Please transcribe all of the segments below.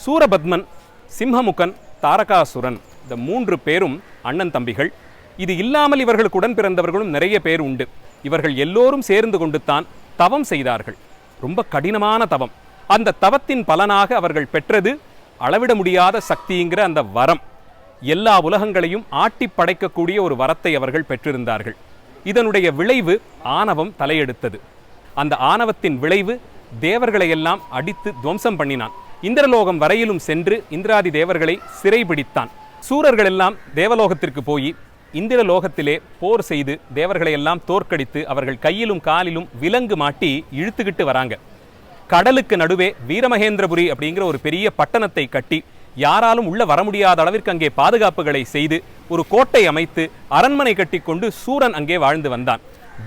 சூரபத்மன், சிம்மமுகன், தாரகாசுரன் இந்த 3 பேரும் அண்ணன் தம்பிகள். இது இல்லாமல் இவர்களுக்கு உடன் பிறந்தவர்களும் நிறைய பேர் உண்டு. இவர்கள் எல்லோரும் சேர்ந்து கொண்டுத்தான் தவம் செய்தார்கள். ரொம்ப கடினமான தவம். அந்த தவத்தின் பலனாக அவர்கள் பெற்றது அளவிட முடியாத சக்திங்கிற அந்த வரம். எல்லா உலகங்களையும் ஆட்டி படைக்கக்கூடிய ஒரு வரத்தை அவர்கள் பெற்றிருந்தார்கள். இதனுடைய விளைவு ஆணவம் தலையெடுத்தது. அந்த ஆணவத்தின் விளைவு தேவர்களை எல்லாம் அடித்து துவம்சம் பண்ணினான். இந்திரலோகம் வரையிலும் சென்று இந்திராதி தேவர்களை சிறைபிடித்தான். சூரர்கள் எல்லாம் தேவலோகத்திற்கு போய் இந்திரலோகத்திலே போர் செய்து தேவர்களை எல்லாம் தோற்கடித்து அவர்கள் கையிலும் காலிலும் விலங்கு மாட்டி இழுத்துக்கிட்டு வராங்க. கடலுக்கு நடுவே வீரமகேந்திரபுரி அப்படிங்கிற ஒரு பெரிய பட்டணத்தை கட்டி யாராலும் உள்ள வர முடியாத அளவிற்கு அங்கே பாதுகாப்புகளை செய்து ஒரு கோட்டை அமைத்து அரண்மனை கட்டி கொண்டு சூரன் அங்கே வாழ்ந்து வந்தான்.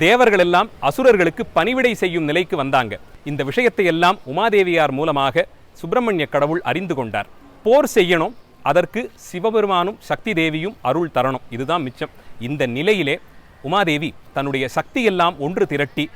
தேவர்கள் எல்லாம் அசுரர்களுக்கு பணிவிடை செய்யும் நிலைக்கு வந்தாங்க. இந்த விஷயத்தை எல்லாம் உமாதேவியார் மூலமாக சுப்பிரமணிய கடவுள் அறிந்து கொண்டார். போர் செய்யணும், அதற்கு சிவபெருமானும் சக்தி தேவியும் அருள் தரணும், இதுதான் மிச்சம். இந்த நிலையிலே உமாதேவி தன்னுடைய சக்தியெல்லாம் ஒன்று திரட்டி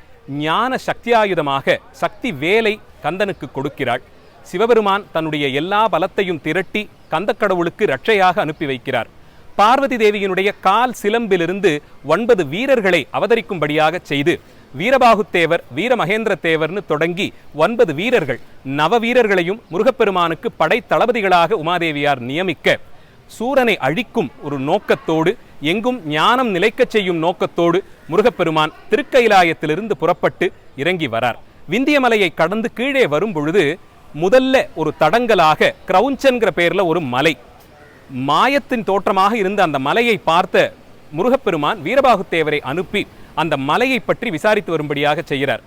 ஞான சக்தியாயுதமாக சக்தி வேலை கந்தனுக்கு கொடுக்கிறாள். சிவபெருமான் தன்னுடைய எல்லா பலத்தையும் திரட்டி கந்தக்கடவுளுக்கு இரட்சையாக அனுப்பி வைக்கிறார். பார்வதி தேவியினுடைய கால் சிலம்பிலிருந்து 9 வீரர்களை அவதரிக்கும்படியாக செய்து வீரபாகுத்தேவர், வீரமகேந்திர தேவர்னு தொடங்கி 9 வீரர்கள், நவ வீரர்களையும் முருகப்பெருமானுக்கு படை தளபதிகளாக உமாதேவியார் நியமிக்க சூரனை அழிக்கும் ஒரு நோக்கத்தோடு, எங்கும் ஞானம் நிலைக்கச் செய்யும் நோக்கத்தோடு முருகப்பெருமான் திருக்கைலாயத்திலிருந்து புறப்பட்டு இறங்கி வரார். விந்திய மலையை கடந்து கீழே வரும் பொழுது முதல்ல ஒரு தடங்கலாக கிரவுஞ்சன்கிற பேர்ல ஒரு மலை, மாயத்தின் தோற்றமாக இருந்த அந்த மலையை பார்த்த முருகப்பெருமான் வீரபாகுத்தேவரை அனுப்பி அந்த மலையை பற்றி விசாரித்து வரும்படியாக செய்கிறார்.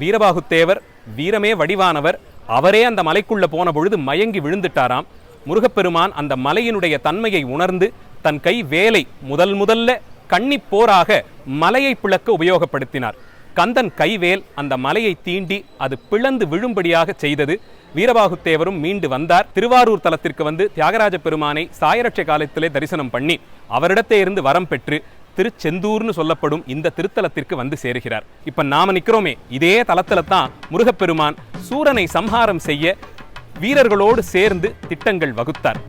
வீரபாகுத்தேவர் வீரமே வடிவானவர். அவரே அந்த மலைக்குள்ள போன பொழுது மயங்கி விழுந்துட்டாராம். முருகப்பெருமான் அந்த மலையினுடைய தன்மையை உணர்ந்து தன் கை வேலை முதல்ல கன்னி போராக மலையை பிளக்க உபயோகப்படுத்தினார். கந்தன் கைவேல் அந்த மலையை தீண்டி அது பிளந்து விழும்படியாக செய்தது. வீரபாகுத்தேவரும் மீண்டு வந்தார். திருவாரூர் தலத்திற்கு வந்து தியாகராஜ பெருமானை சாயரட்சை காலத்திலே தரிசனம் பண்ணி அவரிடத்தே இருந்து வரம் பெற்று திருச்செந்தூர்னு சொல்லப்படும் இந்த திருத்தலத்திற்கு வந்து சேருகிறார். இப்ப நாம நிக்கிறோமே, இதே தலத்துல தான் முருகப்பெருமான் சூரனை சம்ஹாரம் செய்ய வீரர்களோடு சேர்ந்து திட்டங்கள் வகுத்தார்.